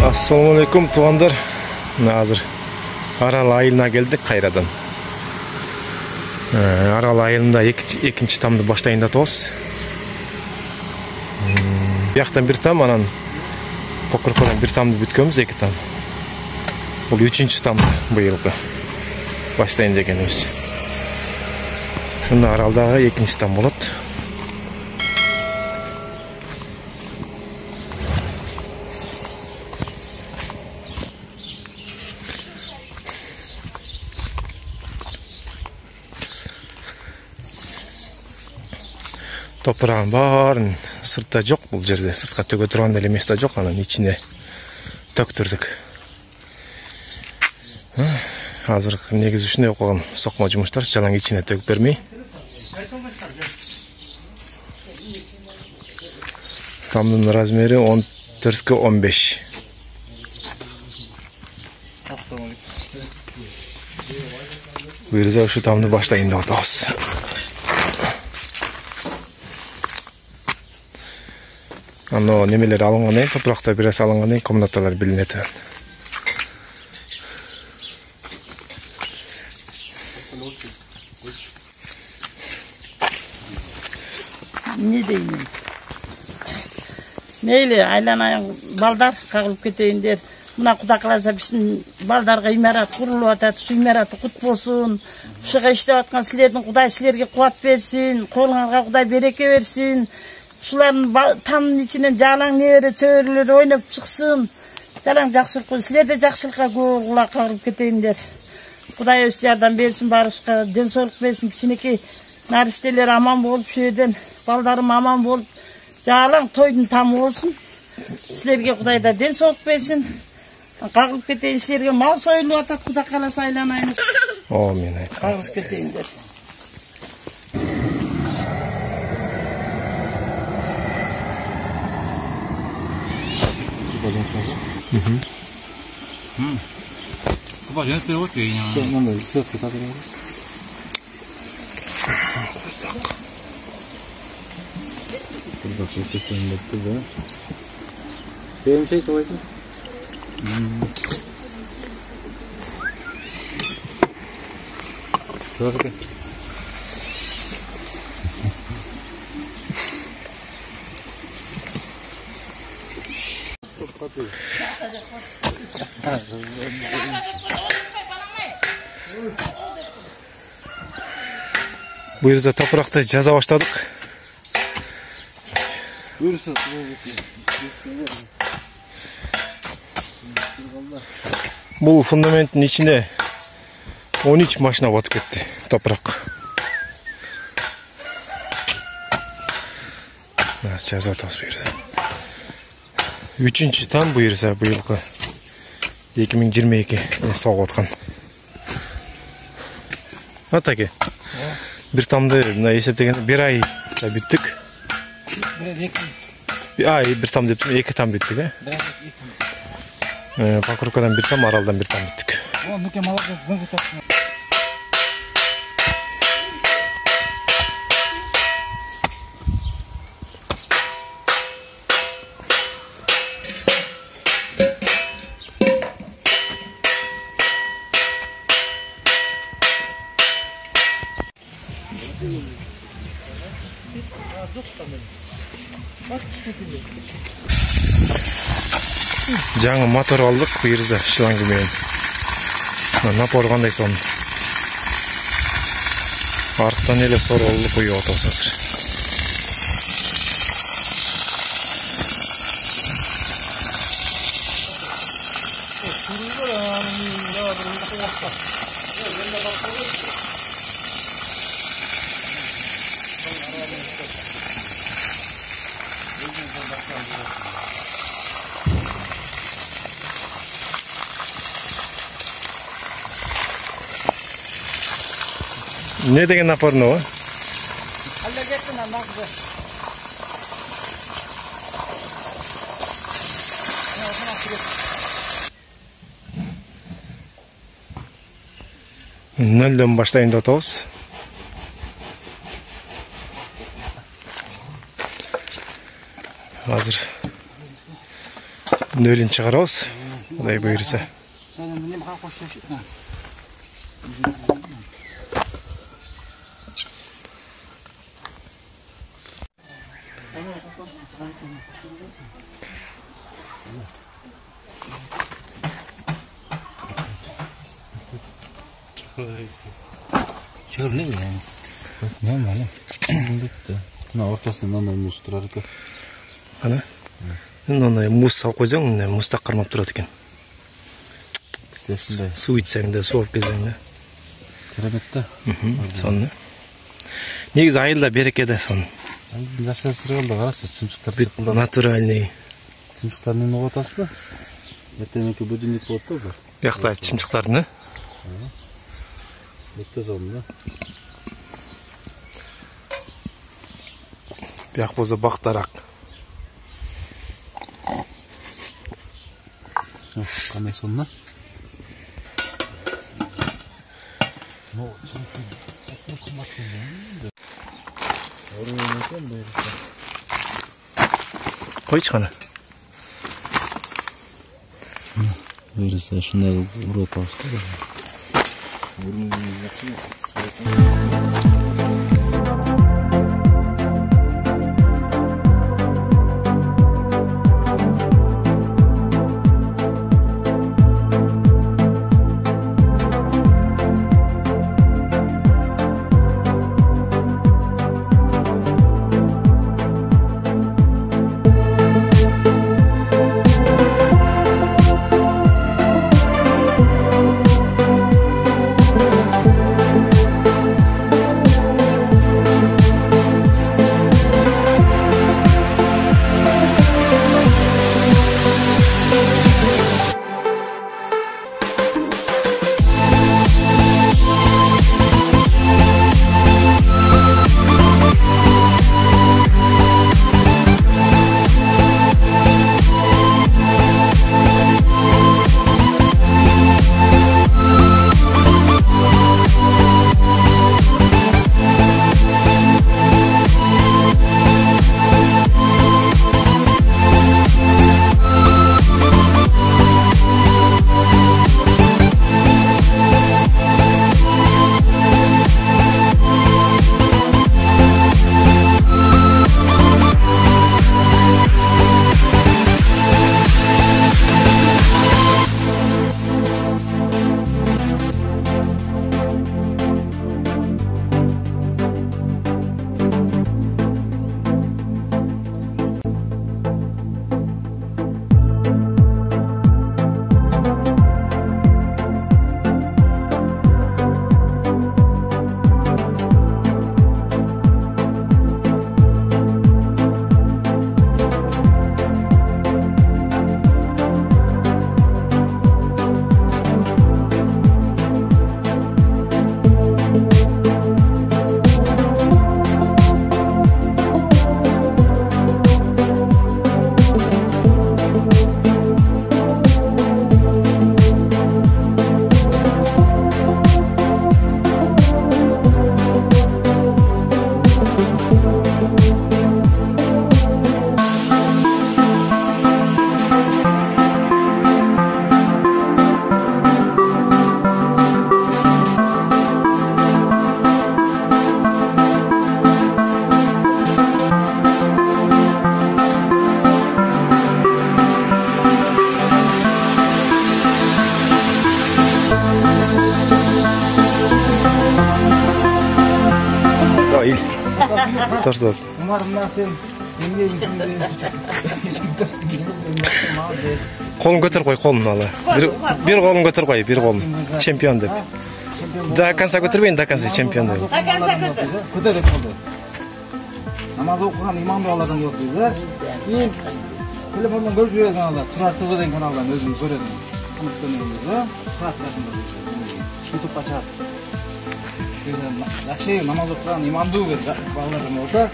Assalamu alaikum tuğanдар. Hazır Aral ayılına geldik kayradan. Aral ayılında ikinci tamды başlayında toz. Яқтан bir tam anan Kokorkodan bir tamды bütkömüz iki tam. Bu üçüncü tamdı bu yılғы başlayın degenimiz. Şunda Araldağı ikinci tam болады. Toprağın bарын sırtta жоқ бұл жерде. Сыртқа төге тұрғанда эле место жоқ, анан ичине төктүрдүк. Азыр негизи ушундай окуган сокма жумуштар жалаң ичине төгүп бермей. Тамдын размери 14-15. Бuyursa ушу тамды баштайын деп атабыз. Ано немелер алынгандан, топуракта бирас алынгандан комнаталар билинет. Ne deyim? Meyli aylanayın balдар kagılıp keteyim der. Buna kuda kalasa bizim baldarga imarat kurulup atat, şu imaratı kut bolsun. Şuga işlep atkan silerden Kuday silerge kuvat versin, kolunarga Kuday bereke versin. Şuların tamın içinden jalan nevere çöğürler oynap çıksın. Jalan jakşılık koy, siler de jakşılıkka kulak kagılıp keteyim der. Kuday öz yardan bersin, barışka den soğuk versin, kişineki naristeler aman bolup şöydен, baldarım aman bolup, jalan toydun tamı olsun. Silerge Kuday da den soğuk versin. Kagılıp keteyim, silerge mal soyulup atat, Kuda kalasa aylanayınız. Amin. Kagılıp keteyim der. Kuba jönüp berip atıyor yine. Ondan da sırtı tadırıyoruz. Burada kırkısını bitti de. Benim şey koydu. Şurada bakın. Buyursa toprakta jaza başladık. Buyursa. Bu fundamentin içine 13 maşina batıp ketти toprak. Jaza atабыз buyursa. Üçüncü tam buyursa bu yılғы 2022 soğuk atқан. Atake. Bir tamdı eseptegende bir ay da büttük. Bir ay bir tam deptim, iki tam büttük. Pakrukadan bir tam, Araldan bir tam büttük. Жаңы мотор алдық, бұйырза шлангымен. Напор қандай сон. Арықтан еле сор олды қойып отасызыр. Ne деген напорно? Nölden başlayın da toz. Hazır Nölün çıkarız. Kuday buyursa. Çörlü yani. Ne var lan? Bitti. Ne ortasından da muz durar ki. Ana. Onu muz salып koyacaksın, muz da kırmap durады eкен. Sesinde. Su içsең de, su alып келсең de. Кереметті. Соны. Негізі айылда берекеде соны. Нәрсе сұрғанда қарашы, чымшықтар Бүт сықылдап. натуральный. Чымшықтарын не қотасыз ба? Ертеңекі будильник болады да. Бияқта чымчықтарын, Өтті соны да. бияқ болса бақтарақ. Қамай соны. Қойшы қана. Бұйырса, шындай ұрот алысты да. Tartı Umarım ben sen Қолын көтер қой, қолын ала. Bir қолын көтер қой, bir қолын. Чемпион деп. До конца көтербейін, до конца чемпион деп. Көтеріп қалды. Намаз оқыған имамды алардан жоқ дейіз. Кейін телефондан көріп жүресің алда. Тұрар ТВ деген каналдан өзің көресің. Ютубқа шығады. Жақсы намаз оқыған имамды балалардан болса.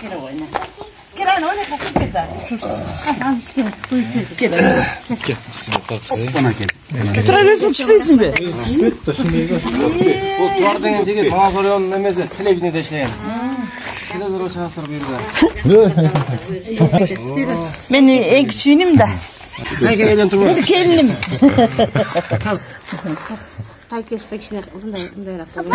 Kere oyna. Kere oyna kokuk eder. Sana gel. Götürüyorsun çıkıyorsun be. Bu tuvar degen jigit bana soruyorsun nemesi televizyonda işleyen. Televizyon çağırsır buyurdu. Ben en küçüğünüm de. Neyse elden turma. Kendim. Tay kesmek için bunday yapalım.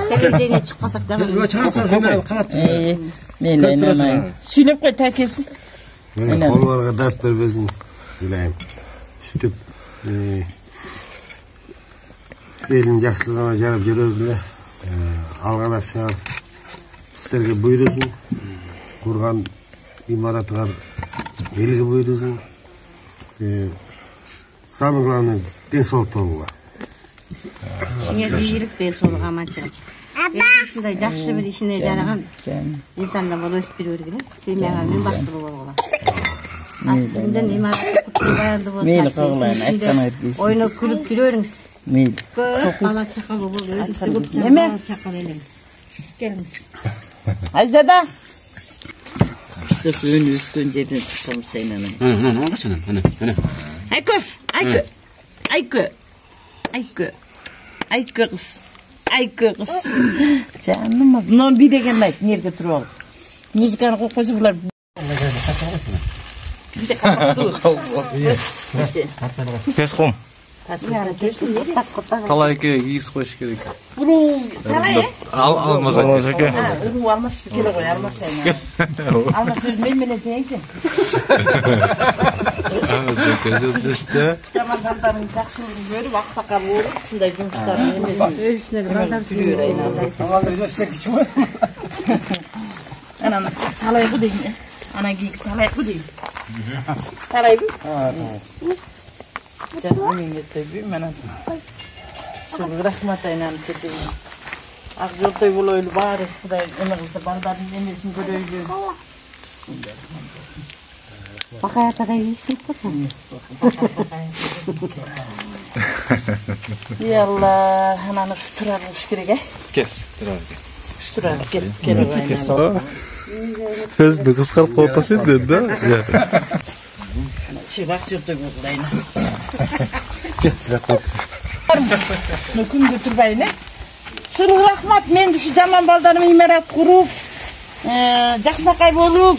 Televizyona çıkmasak da. Bu çağırsır hemen kanat. Ben inanayım. Söylep koy takesi. Kollarga dert berbesin dileyim. Sütüp elin yaxşılığına jarap жүрөбүле. Arkadaşlar sizlerge buyursun. Kurgan imaratlar elge buyursun. Самое главное денсаулык табууга. Şine büyürük de soluğa amaçım. Şunday жақсы bir işine jaragan insanda bol өсүп бербегиле. Семьяга мен бактылуу болгула. Aslında imarat kutluyordu bu. Meyli kağılayın, ayıktan ayıtlıyız. Oynayıp gülüp gülüyorsunuz. Meyli. Köp bala çakalı oluyor. Yeme. Çakal eliniz. Gelin. Ayzada. İşte suyun üstün cebine çıkalım seninle. Ne oldu senin? Hani. Aykı kız. Canım bunun bir de gelmek nerede duralım. Müzikanı kokusu bunlar. Bir de kapattı. Tez kum. Talay керек, иіс қойыш керек. Bunu talay Алмаса Olmaz ki. Bunu almaz bir kere koy almaz sen. Almaz söz men teydi. işte. Zamanlarının жақсылығын görüp aksakal olup şunday жұмыстарын емес. Öğüsleri baldan sürüyor. Ağzı işte küçük var. Ana talay bu değil mi? Ana giyik talay bu değil. Talay bu? Canım yenge tabii men. Şunu rahmat aynan dedim. Akjortoy boloylu bari Xuday ömürse baldarın emesini görüyor. Bakayata da iyisin. Yallah, ananı şuturarmış gerek. Kes. Şuturar gel aynan. Өзді қысқарып қойып еді да. Şey akjortoy boloylu aynan. Nüküm götürbayını. Şunu rahmat men şu jaman baldarımı imarat kurup, жақсынакай bolup,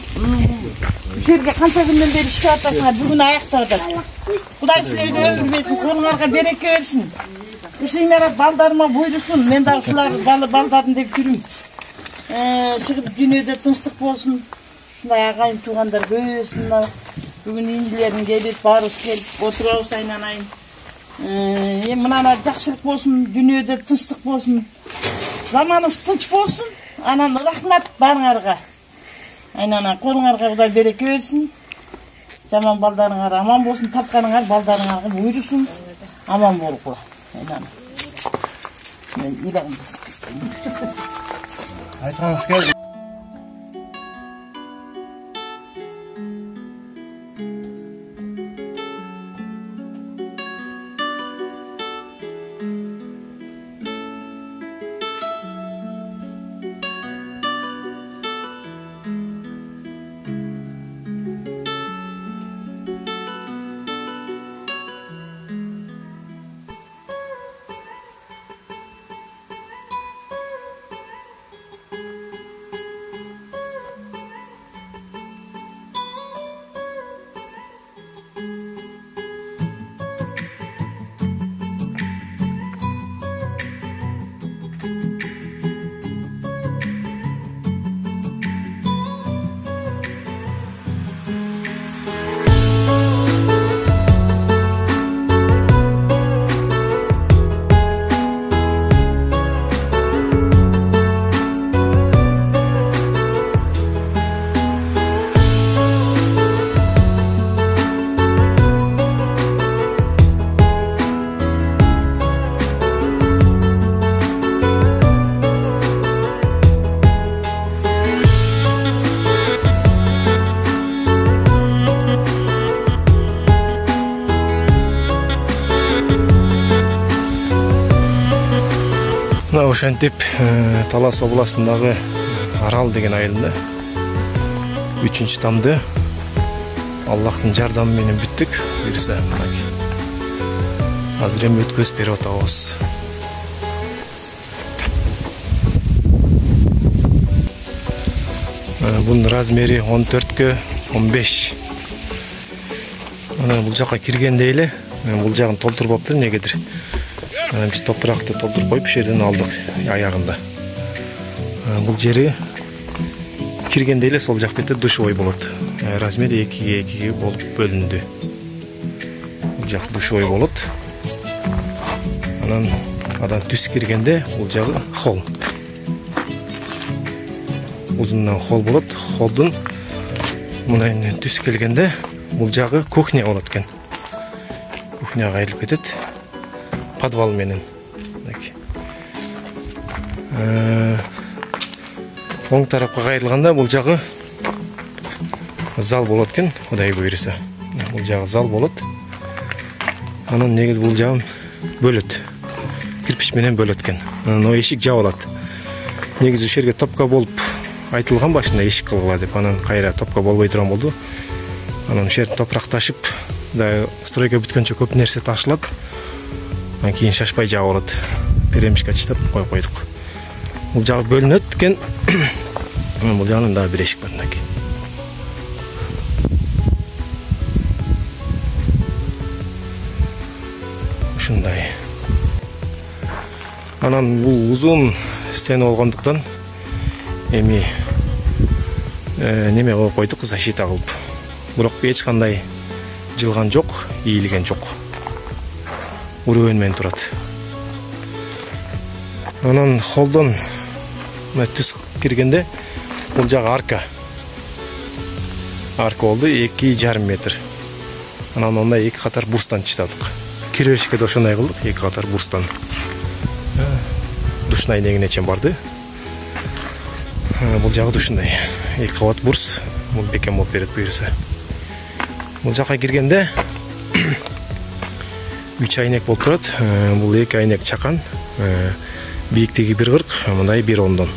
şu yerge kança günden beri işlep atasına bugün ayakta otur. Kuday sizlerge ömür versin, kolunlarga bereke versin. Şu imarat baldarıma buyursun, men de şular baldarım dep жүрüm. Çıkıp dünyada tınçlık bolsun. Şunday agayın tuğandar göğüsünler. Bugün indilerin gelip, barus gelip, oturabız aynanayın. Mınana жақшылық болсын, дүниеде тыныштық болсын, заманымыз тыныш болсын, анан рахмат барыңарға. Айнана қолыңарға Құдай береке берсін. Жаман балдарыңар аман болсын, тапқаныңар балдарыңарға бұйырсын, аман болуға. Айнана. Мен илағым. Айтқаныңыз келді. Ошентип Талас областындагы Арал деген айылында 3-cü tamды Аллахтын жардамы менен бүттүк. Буюрса, азыр эми өткөзүп берип атабыз. Bunun razmeri 14'kö 15. Ana bul жакка киргенде эле бул жагын толтуруп алыптыр, негедир. Биз топуракты толтуруп коюп, ушул жерден алдык аягында. Бул жери киргенде эле сол жак бетте душевой болот. Размери 2-2 болуп бөлүндү. Бул жак душевой болот. Анан адан түз киргенде бул жагы холл. Uzundan hol болот. Холдун мынайынан түз келгенде бул жагы кухня болот экен. Кухняга айрылып кетет. Подвал менен. Оң тарапка кайрылганда бул жагы зал болот экен, Кудай буйруса. Бул жагы зал болот. Анан негизи бул жагын бөлөт. Кирпич менен бөлөт экен. Анан эшик жабылат. Негизи ушул жерге топко болуп айтылган башында эшик кылгыла деп, анан кайра топко болбой турган болду. Анан ушул жерден топурак ташып, да стройка бүткөнчө көп нерсе ташылат. Анан кийин шашпай жабылат. Перемишке таштап коюп койдук. Бул жагы бөлүнөт экен. Бул жагынан дагы бир эшик бар мынакей. Ушундай. Анан бул узун стена болгондуктан эми неме коюп койдук, защита кылып. Бирок эч кандай жылган жок, ийилген жок. Урөөн менен турат. Анан холдон түз киргенде бул жагы арка. Арка болду 2,5 метр. Анан онда 2 катар бурстан чыштадык. Киребешке да ошондой кылдык, 2 катар бурстан. Душнай негине чейин барды. Бул жагы ушундай 2 кабат бурс, бул бекем болуп берет буйруса. Бул жакка киргенде 3 айнек болуп турат. Бул 2 айнек чакан, бийиктиги 1,40, мындай 1,10.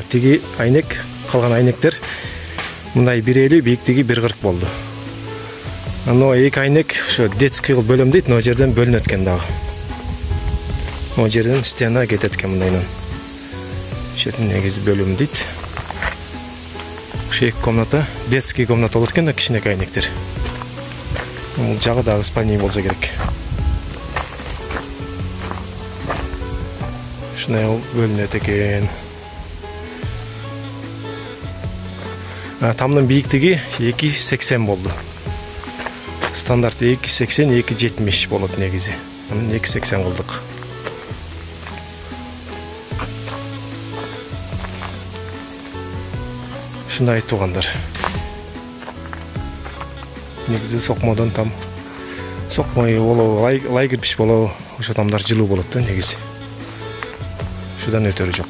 Тиги айнек, калган айнектер мындай 1,50, бийиктиги 1,40 болду. Ано 2 айнек ошо детский кылып бөлөм дейт, но жерден бөлүнөт экен дагы. О жерден стена кетет экен мындайынан. Ошол негизи бөлүм дейт. Ушул 2 комната, детский комната болот экен да, кичинекей айнектер. Бул жагы дагы спальня болсо керек. Ушундай бөлүнөт экен. Тамдын бийиктиги 2,80 болду. Стандарт 2,80, 2,70 болот негизи. Анан 2,80 кылдык. Ушундай туугандар. Негизи сокмодон там сокмой болобу, лай кирпич болобу, ошо тамдар жылуу болот да негизи. Ушудан өтөрү жок.